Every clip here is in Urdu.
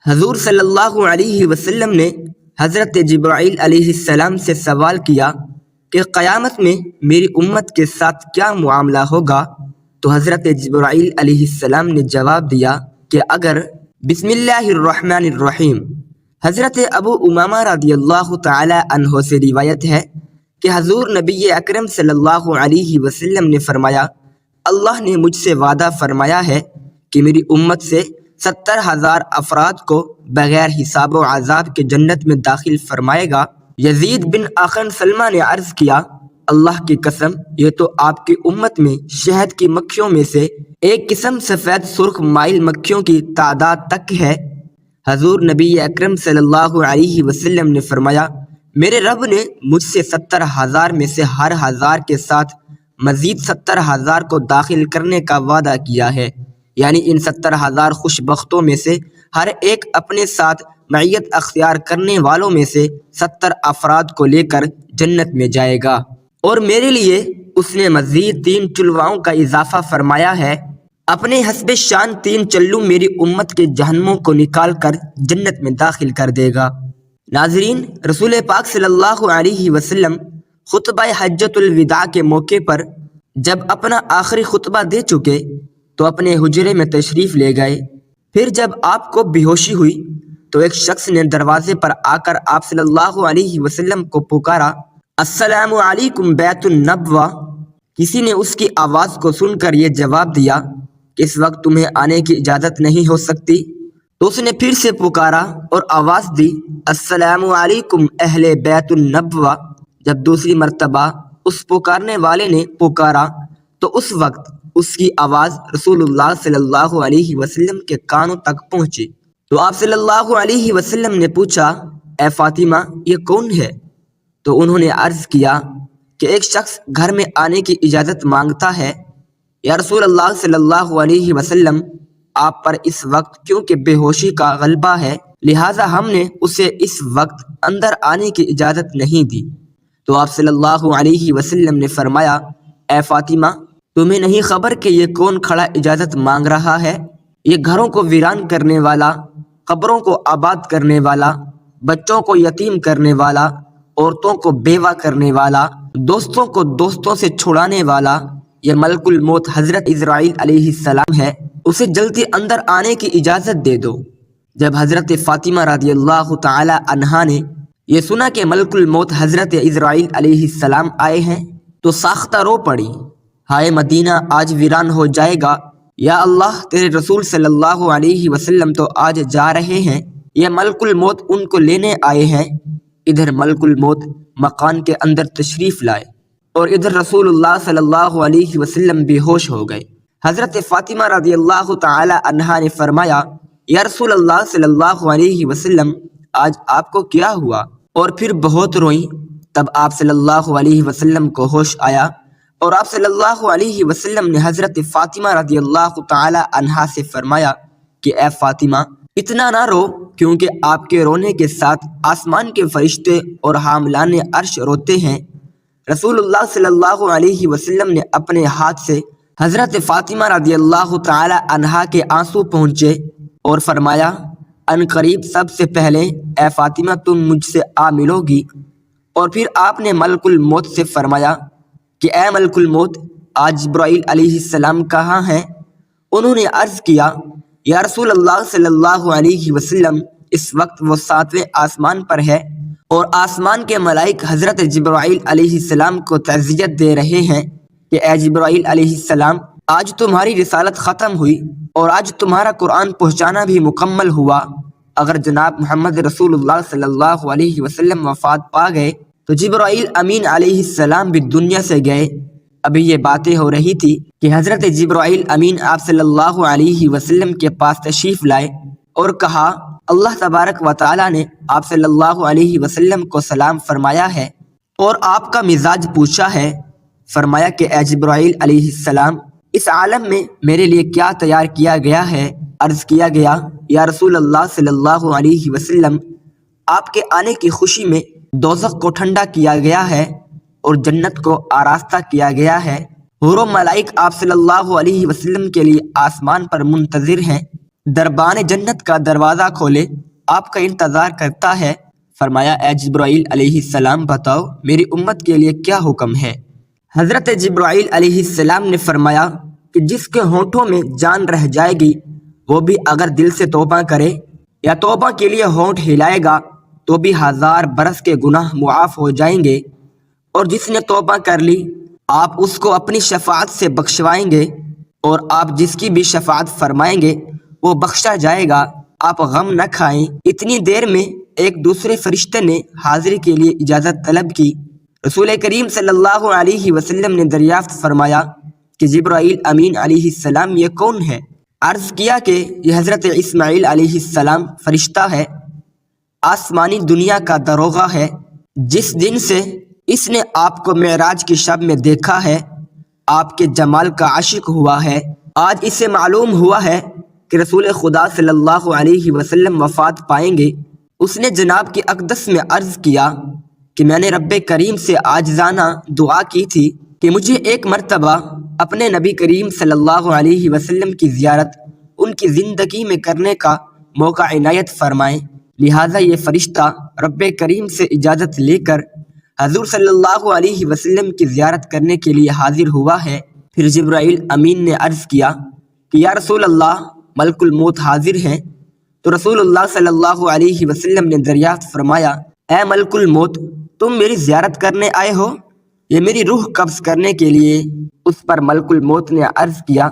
حضور صلی اللہ علیہ وسلم نے حضرت جبرائیل علیہ السلام سے سوال کیا کہ قیامت میں میری امت کے ساتھ کیا معاملہ ہوگا؟ تو حضرت جبرائیل علیہ السلام نے جواب دیا کہ اگر بسم اللہ الرحمن الرحیم۔ حضرت ابو امامہ رضی اللہ تعالی عنہ سے روایت ہے کہ حضور نبی اکرم صلی اللہ علیہ وسلم نے فرمایا، اللہ نے مجھ سے وعدہ فرمایا ہے کہ میری امت سے 70,000 افراد کو بغیر حساب و عذاب کے جنت میں داخل فرمائے گا۔ یزید بن اخن سلمہ نے عرض کیا، اللہ کی قسم، یہ تو آپ کی امت میں شہد کی مکھیوں میں سے ایک قسم سفید سرخ مائل مکھیوں کی تعداد تک ہے۔ حضور نبی اکرم صلی اللہ علیہ وسلم نے فرمایا، میرے رب نے مجھ سے 70,000 میں سے ہر 1000 کے ساتھ مزید 70,000 کو داخل کرنے کا وعدہ کیا ہے، یعنی ان 70,000 خوش بختوں میں سے ہر ایک اپنے ساتھ معیت اختیار کرنے والوں میں سے 70 افراد کو لے کر جنت میں جائے گا۔ اور میرے لیے اس نے مزید 3 چلواؤں کا اضافہ فرمایا ہے، اپنے حسب شان 3 چلو میری امت کے جہنموں کو نکال کر جنت میں داخل کر دے گا۔ ناظرین، رسول پاک صلی اللہ علیہ وسلم خطبہ حجۃ الوداع کے موقع پر جب اپنا آخری خطبہ دے چکے تو اپنے حجرے میں تشریف لے گئے۔ پھر جب آپ کو بے ہوشی ہوئی تو ایک شخص نے دروازے پر آ کر آپ صلی اللہ علیہ وسلم کو پکارا، السلام علیکم بیت النبوہ۔ کسی نے اس کی آواز کو سن کر یہ جواب دیا کہ اس وقت تمہیں آنے کی اجازت نہیں ہو سکتی۔ تو اس نے پھر سے پکارا اور آواز دی، السلام علیکم اہل بیت النبوہ۔ جب دوسری مرتبہ اس پکارنے والے نے پکارا تو اس وقت اس کی آواز رسول اللہ صلی اللہ علیہ وسلم کے کانوں تک پہنچی۔ تو آپ صلی اللہ علیہ وسلم نے پوچھا، اے فاطمہ، یہ کون ہے؟ تو انہوں نے عرض کیا کہ ایک شخص گھر میں آنے کی اجازت مانگتا ہے۔ یا رسول اللہ صلی اللہ علیہ وسلم، آپ پر اس وقت کیونکہ بے ہوشی کا غلبہ ہے، لہٰذا ہم نے اسے اس وقت اندر آنے کی اجازت نہیں دی۔ تو آپ صلی اللہ علیہ وسلم نے فرمایا، اے فاطمہ، تمہیں نہیں خبر کہ یہ کون کھڑا اجازت مانگ رہا ہے؟ یہ گھروں کو ویران کرنے والا، قبروں کو آباد کرنے والا، بچوں کو یتیم کرنے والا، عورتوں کو بیوہ کرنے والا، دوستوں کو دوستوں سے چھڑانے والا، یہ ملک الموت حضرت اسرائیل علیہ السلام ہے، اسے جلدی اندر آنے کی اجازت دے دو۔ جب حضرت فاطمہ رضی اللہ تعالی عنہا نے یہ سنا کہ ملک الموت حضرت اسرائیل علیہ السلام آئے ہیں تو ساختہ رو پڑی، ہائے مدینہ آج ویران ہو جائے گا، یا اللہ تیرے رسول صلی اللہ علیہ وسلم تو آج جا رہے ہیں، یہ ملک الموت ان کو لینے آئے ہیں۔ ادھر ملک الموت مکان کے اندر تشریف لائے اور ادھر رسول اللہ صلی اللہ علیہ وسلم بے ہوش ہو گئے۔ حضرت فاطمہ رضی اللہ تعالی عنہا نے فرمایا، یا رسول اللہ صلی اللہ علیہ وسلم، آج آپ کو کیا ہوا؟ اور پھر بہت روئیں۔ تب آپ صلی اللہ علیہ وسلم کو ہوش آیا اور آپ صلی اللہ علیہ وسلم نے حضرت فاطمہ رضی اللہ تعالی عنہا سے فرمایا کہ اے فاطمہ، اتنا نہ رو، کیونکہ آپ کے رونے کے ساتھ آسمان کے فرشتے اور حاملان عرش روتے ہیں۔ رسول اللہ صلی اللہ علیہ وسلم نے اپنے ہاتھ سے حضرت فاطمہ رضی اللہ تعالی عنہا کے آنسو پہنچے اور فرمایا، ان قریب سب سے پہلے اے فاطمہ تم مجھ سے آ ملو گی۔ اور پھر آپ نے ملک الموت سے فرمایا کہ اے ملک الموت، آج جبرائیل علیہ السلام کہاں ہیں؟ انہوں نے عرض کیا، یا رسول اللہ صلی اللہ علیہ وسلم، اس وقت وہ 7ویں آسمان پر ہے اور آسمان کے ملائک حضرت جبرائیل علیہ السلام کو تعزیت دے رہے ہیں کہ اے جبرائیل علیہ السلام، آج تمہاری رسالت ختم ہوئی اور آج تمہارا قرآن پہنچانا بھی مکمل ہوا۔ اگر جناب محمد رسول اللہ صلی اللہ علیہ وسلم وفات پا گئے تو جبرائیل امین علیہ السلام بھی دنیا سے گئے۔ ابھی یہ باتیں ہو رہی تھی کہ حضرت جبرائیل امین آپ صلی اللہ علیہ وسلم کے پاس تشریف لائے اور کہا، اللہ تبارک و تعالی نے آپ صلی اللہ علیہ وسلم کو سلام فرمایا ہے اور آپ کا مزاج پوچھا ہے۔ فرمایا کہ اے جبرائیل علیہ السلام، اس عالم میں میرے لیے کیا تیار کیا گیا ہے؟ عرض کیا گیا، یا رسول اللہ صلی اللہ علیہ وسلم، آپ کے آنے کی خوشی میں دوزخ کو ٹھنڈا کیا گیا ہے اور جنت کو آراستہ کیا گیا ہے۔ حور و ملائک آپ صلی اللہ علیہ وسلم کے لیے آسمان پر منتظر ہیں۔ دربان جنت کا دروازہ کھولے، آپ کا انتظار کرتا ہے۔ فرمایا اے جبرائیل علیہ السلام بتاؤ میری امت کے لیے کیا حکم ہے؟ حضرت جبرائیل علیہ السلام نے فرمایا کہ جس کے ہونٹوں میں جان رہ جائے گی وہ بھی اگر دل سے توبہ کرے یا توبہ کے لیے ہونٹ ہلائے گا تو بھی 1000 برس کے گناہ معاف ہو جائیں گے، اور جس نے توبہ کر لی آپ اس کو اپنی شفاعت سے بخشوائیں گے، اور آپ جس کی بھی شفاعت فرمائیں گے وہ بخشا جائے گا۔ آپ غم نہ کھائیں۔ اتنی دیر میں ایک دوسرے فرشتے نے حاضری کے لیے اجازت طلب کی۔ رسول کریم صلی اللہ علیہ وسلم نے دریافت فرمایا کہ جبرائیل امین علیہ السلام یہ کون ہے؟ عرض کیا کہ یہ حضرت اسماعیل علیہ السلام فرشتہ ہے، آسمانی دنیا کا داروغہ ہے۔ جس دن سے اس نے آپ کو معراج کی شب میں دیکھا ہے آپ کے جمال کا عاشق ہوا ہے۔ آج اسے معلوم ہوا ہے کہ رسول خدا صلی اللہ علیہ وسلم وفات پائیں گے۔ اس نے جناب کی اقدس میں عرض کیا کہ میں نے رب کریم سے عاجزانہ دعا کی تھی کہ مجھے ایک مرتبہ اپنے نبی کریم صلی اللہ علیہ وسلم کی زیارت ان کی زندگی میں کرنے کا موقع عنایت فرمائیں، لہٰذا یہ فرشتہ رب کریم سے اجازت لے کر حضور صلی اللہ علیہ وسلم کی زیارت کرنے کے لیے حاضر ہوا ہے۔ پھر جبرائیل امین نے عرض کیا کہ یا رسول اللہ ملک الموت حاضر ہیں۔ تو رسول اللہ صلی اللہ علیہ وسلم نے دریافت فرمایا اے ملک الموت تم میری زیارت کرنے آئے ہو یا میری روح قبض کرنے کے لیے؟ اس پر ملک الموت نے عرض کیا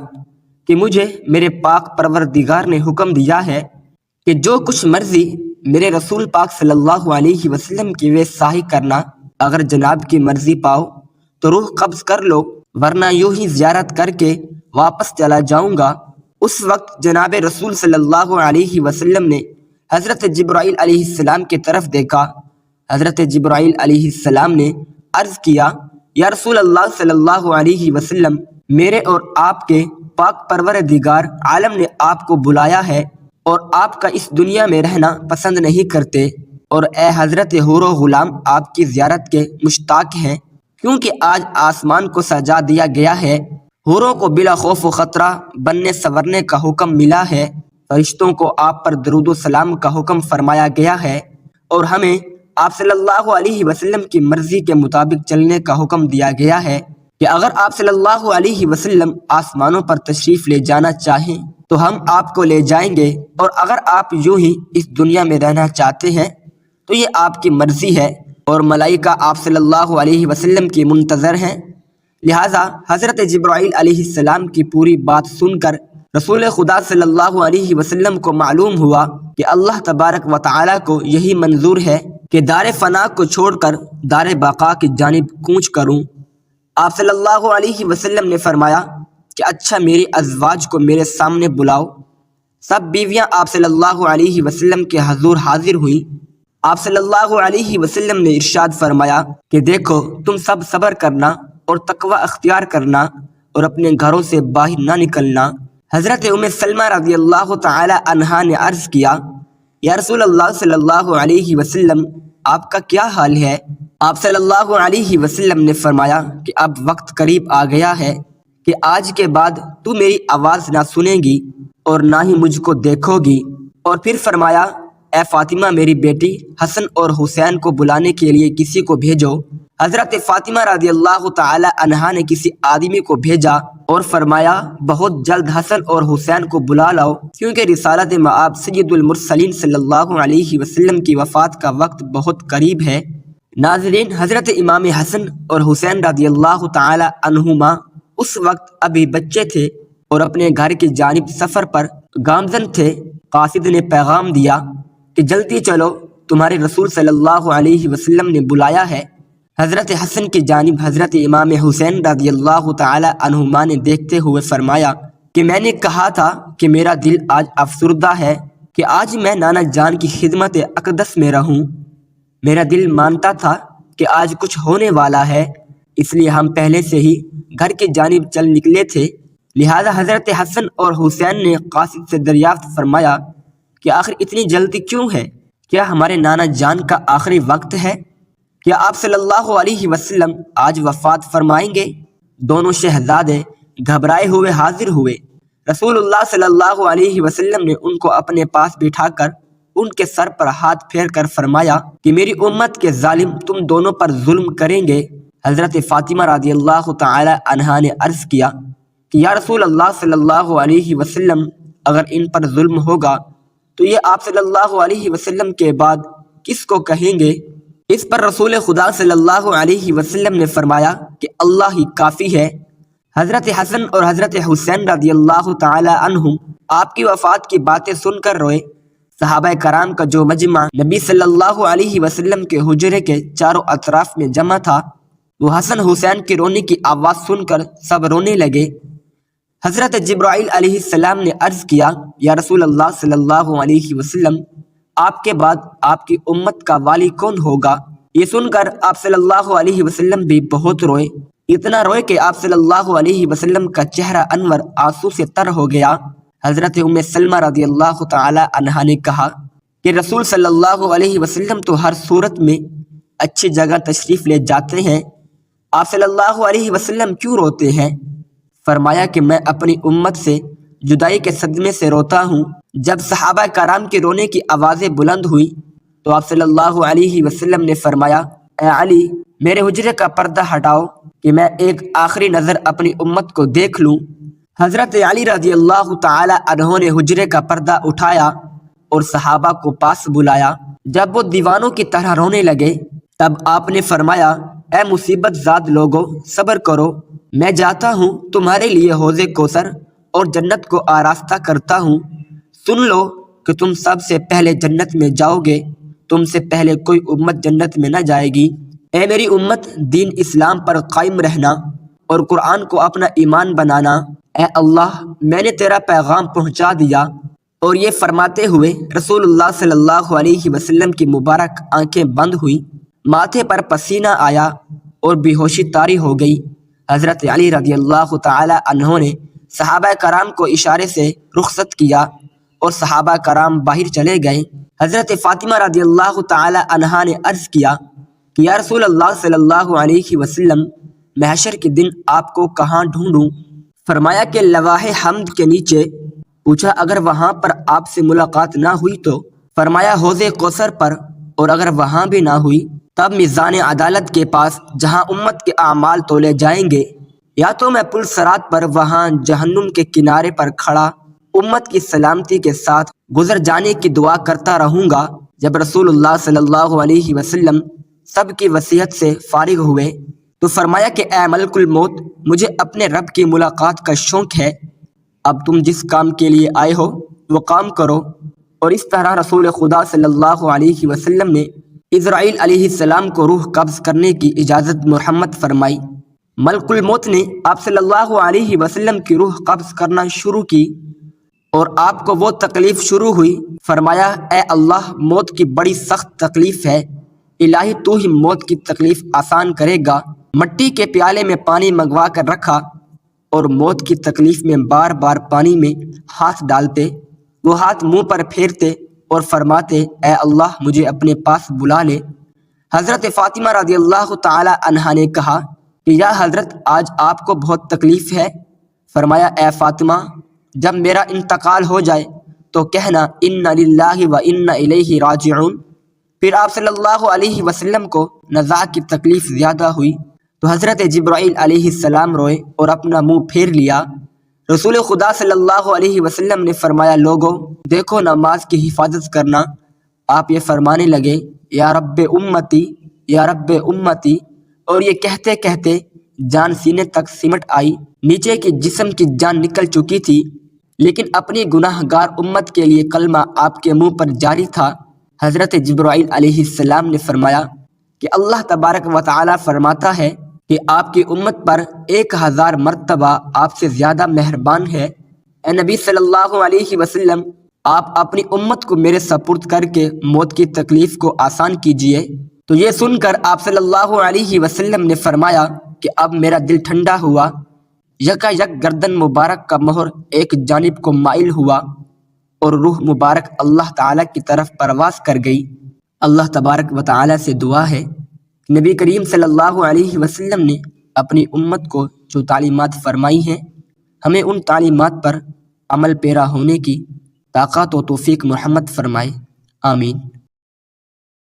کہ مجھے میرے پاک پروردگار نے حکم دیا ہے کہ جو کچھ مرضی میرے رسول پاک صلی اللہ علیہ وسلم کی ویسا ہی کرنا۔ اگر جناب کی مرضی پاؤ تو روح قبض کر لو، ورنہ یوں ہی زیارت کر کے واپس چلا جاؤں گا۔ اس وقت جناب رسول صلی اللہ علیہ وسلم نے حضرت جبرائیل علیہ السلام کی طرف دیکھا۔ حضرت جبرائیل علیہ السلام نے عرض کیا یا رسول اللہ صلی اللہ علیہ وسلم میرے اور آپ کے پاک پروردگار عالم نے آپ کو بلایا ہے اور آپ کا اس دنیا میں رہنا پسند نہیں کرتے، اور اے حضرت حور و غلام آپ کی زیارت کے مشتاق ہیں، کیونکہ آج آسمان کو سجا دیا گیا ہے، حوروں کو بلا خوف و خطرہ بننے سنورنے کا حکم ملا ہے، فرشتوں کو آپ پر درود و سلام کا حکم فرمایا گیا ہے، اور ہمیں آپ صلی اللہ علیہ وسلم کی مرضی کے مطابق چلنے کا حکم دیا گیا ہے کہ اگر آپ صلی اللہ علیہ وسلم آسمانوں پر تشریف لے جانا چاہیں تو ہم آپ کو لے جائیں گے، اور اگر آپ یوں ہی اس دنیا میں رہنا چاہتے ہیں تو یہ آپ کی مرضی ہے، اور ملائکہ آپ صلی اللہ علیہ وسلم کی منتظر ہیں۔ لہٰذا حضرت جبرائیل علیہ السلام کی پوری بات سن کر رسول خدا صلی اللہ علیہ وسلم کو معلوم ہوا کہ اللہ تبارک و تعالیٰ کو یہی منظور ہے کہ دار فنا کو چھوڑ کر دار بقا کی جانب کوچ کروں۔ آپ صلی اللہ علیہ وسلم نے فرمایا کہ اچھا میری ازواج کو میرے سامنے بلاؤ۔ سب بیویاں آپ صلی اللہ علیہ وسلم کے حضور حاضر ہوئیں۔ آپ صلی اللہ علیہ وسلم نے ارشاد فرمایا کہ دیکھو تم سب صبر کرنا اور تقوی اختیار کرنا اور اپنے گھروں سے باہر نہ نکلنا۔ حضرت ام سلمہ رضی اللہ تعالی عنہا نے عرض کیا یا رسول اللہ صلی اللہ علیہ وسلم آپ کا کیا حال ہے؟ آپ صلی اللہ علیہ وسلم نے فرمایا کہ اب وقت قریب آ گیا ہے کہ آج کے بعد تو میری آواز نہ سنے گی اور نہ ہی مجھ کو دیکھو گی۔ اور پھر فرمایا اے فاطمہ میری بیٹی حسن اور حسین کو بلانے کے لیے کسی کو بھیجو۔ حضرت فاطمہ رضی اللہ تعالی عنہا نے کسی آدمی کو بھیجا اور فرمایا بہت جلد حسن اور حسین کو بلا لاؤ، کیونکہ رسالت مآب سید المرسلین صلی اللہ علیہ وسلم کی وفات کا وقت بہت قریب ہے۔ ناظرین، حضرت امام حسن اور حسین رضی اللہ تعالی عنہما اس وقت ابھی بچے تھے اور اپنے گھر کی جانب سفر پر گامزن تھے۔ قاصد نے پیغام دیا کہ جلدی چلو تمہارے رسول صلی اللہ علیہ وسلم نے بلایا ہے۔ حضرت حسن کی جانب حضرت امام حسین رضی اللہ تعالی عنہما نے دیکھتے ہوئے فرمایا کہ میں نے کہا تھا کہ میرا دل آج افسردہ ہے کہ آج میں نانا جان کی خدمت اقدس میں رہوں۔ میرا دل مانتا تھا کہ آج کچھ ہونے والا ہے، اس لیے ہم پہلے سے ہی گھر کی جانب چل نکلے تھے۔ لہذا حضرت حسن اور حسین نے قاصد سے دریافت فرمایا کہ آخر اتنی جلدی کیوں ہے؟ کیا ہمارے نانا جان کا آخری وقت ہے؟ کیا آپ صلی اللہ علیہ وسلم آج وفات فرمائیں گے؟ دونوں شہزادے گھبرائے ہوئے حاضر ہوئے۔ رسول اللہ صلی اللہ علیہ وسلم نے ان کو اپنے پاس بٹھا کر ان کے سر پر ہاتھ پھیر کر فرمایا کہ میری امت کے ظالم تم دونوں پر ظلم کریں گے۔ حضرت فاطمہ رضی اللہ تعالی عنہا نے عرض کیا کہ یا رسول اللہ صلی اللہ علیہ وسلم، اگر ان پر ظلم ہوگا تو یہ آپ صلی اللہ علیہ وسلم کے بعد کس کو کہیں گے؟ اس پر رسول خدا صلی اللہ علیہ وسلم نے فرمایا کہ اللہ ہی کافی ہے۔ حضرت حسن اور حضرت حسین رضی اللہ تعالی عنہم آپ کی وفات کی باتیں سن کر روئے۔ صحابہ کرام کا جو مجمع نبی صلی اللہ علیہ وسلم کے حجرے کے چاروں اطراف میں جمع تھا، وہ حسن حسین کی رونے کی آواز سن کر سب رونے لگے۔ حضرت جبرائیل علیہ السلام نے عرض کیا یا رسول اللہ صلی اللہ علیہ وسلم، آپ کے بعد آپ کی امت کا والی کون ہوگا؟ یہ سن کر آپ صلی اللہ علیہ وسلم بھی بہت روئے، اتنا روئے کہ آپ صلی اللہ علیہ وسلم کا چہرہ انور آنسو سے تر ہو گیا۔ حضرت ام سلمہ رضی اللہ تعالی عنہا نے کہا کہ رسول صلی اللہ علیہ وسلم تو ہر صورت میں اچھی جگہ تشریف لے جاتے ہیں، آپ صلی اللہ علیہ وسلم کیوں روتے ہیں؟ فرمایا کہ میں اپنی امت سے جدائی کے صدمے سے روتا ہوں۔ جب صحابہ کرام کے رونے کی آوازیں بلند ہوئی تو آپ صلی اللہ علیہ وسلم نے فرمایا اے علی، میرے حجرے کا پردہ ہٹاؤ کہ میں ایک آخری نظر اپنی امت کو دیکھ لوں۔ حضرت علی رضی اللہ تعالی عنہ نے حجرے کا پردہ اٹھایا اور صحابہ کو پاس بلایا۔ جب وہ دیوانوں کی طرح رونے لگے تب آپ نے فرمایا اے مصیبت زاد لوگو، صبر کرو، میں جاتا ہوں تمہارے لیے حوض کوثر اور جنت کو آراستہ کرتا ہوں۔ سن لو کہ تم سب سے پہلے جنت میں جاؤ گے، تم سے پہلے کوئی امت جنت میں نہ جائے گی۔ اے میری امت، دین اسلام پر قائم رہنا اور قرآن کو اپنا ایمان بنانا۔ اے اللہ، میں نے تیرا پیغام پہنچا دیا۔ اور یہ فرماتے ہوئے رسول اللہ صلی اللہ علیہ وسلم کی مبارک آنکھیں بند ہوئی، ماتھے پر پسینہ آیا اور بے ہوشی طاری ہو گئی۔ حضرت علی رضی اللہ تعالی عنہ نے صحابہ کرام کو اشارے سے رخصت کیا اور صحابہ کرام باہر چلے گئے۔ حضرت فاطمہ رضی اللہ تعالی عنہا نے عرض کیا کہ یا رسول اللہ صلی اللہ علیہ وسلم، محشر کے دن آپ کو کہاں ڈھونڈوں؟ فرمایا کہ لواح حمد کے نیچے۔ پوچھا اگر وہاں پر آپ سے ملاقات نہ ہوئی تو؟ فرمایا حوض کوثر پر، اور اگر وہاں بھی نہ ہوئی تب میزان عدالت کے پاس جہاں امت کے اعمال تولے جائیں گے، یا تو میں پل صراط پر وہاں جہنم کے کنارے پر کھڑا امت کی سلامتی کے ساتھ گزر جانے کی دعا کرتا رہوں گا۔ جب رسول اللہ صلی اللہ علیہ وسلم سب کی وصیت سے فارغ ہوئے تو فرمایا کہ اے ملک الموت، مجھے اپنے رب کی ملاقات کا شوق ہے، اب تم جس کام کے لیے آئے ہو وہ کام کرو۔ اور اس طرح رسول خدا صلی اللہ علیہ وسلم نے اسرائیل علیہ السلام کو روح قبض کرنے کی اجازت محمد فرمائی۔ ملک الموت نے آپ صلی اللہ علیہ وسلم کی روح قبض کرنا شروع کی اور آپ کو وہ تکلیف شروع ہوئی۔ فرمایا اے اللہ، موت کی بڑی سخت تکلیف ہے، الہی تو ہی موت کی تکلیف آسان کرے گا۔ مٹی کے پیالے میں پانی منگوا کر رکھا اور موت کی تکلیف میں بار بار پانی میں ہاتھ ڈالتے، وہ ہاتھ منہ پر پھیرتے اور فرماتے اے اللہ، مجھے اپنے پاس بلا لے۔ حضرت فاطمہ رضی اللہ تعالی عنہا نے کہا کہ یا حضرت، آج آپ کو بہت تکلیف ہے؟ فرمایا اے فاطمہ، جب میرا انتقال ہو جائے تو کہنا انا للہ و انا الیہ راجعون۔ پھر آپ صلی اللہ علیہ وسلم کو نزاع کی تکلیف زیادہ ہوئی تو حضرت جبرائیل علیہ السلام روئے اور اپنا منہ پھیر لیا۔ رسول خدا صلی اللہ علیہ وسلم نے فرمایا لوگو دیکھو، نماز کی حفاظت کرنا۔ آپ یہ فرمانے لگے یا رب امتی، یا رب امتی، اور یہ کہتے کہتے جان سینے تک سمٹ آئی۔ نیچے کی جسم کی جان نکل چکی تھی، لیکن اپنی گناہ گار امت کے لیے کلمہ آپ کے منہ پر جاری تھا۔ حضرت جبرائیل علیہ السلام نے فرمایا کہ اللہ تبارک و تعالی فرماتا ہے کہ آپ کی امت پر 1000 مرتبہ آپ سے زیادہ مہربان ہے۔ اے نبی صلی اللہ علیہ وسلم، آپ اپنی امت کو میرے سپرد کر کے موت کی تکلیف کو آسان کیجیے۔ تو یہ سن کر آپ صلی اللہ علیہ وسلم نے فرمایا کہ اب میرا دل ٹھنڈا ہوا۔ یکا یک گردن مبارک کا مہر ایک جانب کو مائل ہوا اور روح مبارک اللہ تعالیٰ کی طرف پرواز کر گئی۔ اللہ تبارک و تعالیٰ سے دعا ہے، نبی کریم صلی اللہ علیہ وسلم نے اپنی امت کو جو تعلیمات فرمائی ہیں، ہمیں ان تعلیمات پر عمل پیرا ہونے کی طاقت و توفیق محمد فرمائے، آمین۔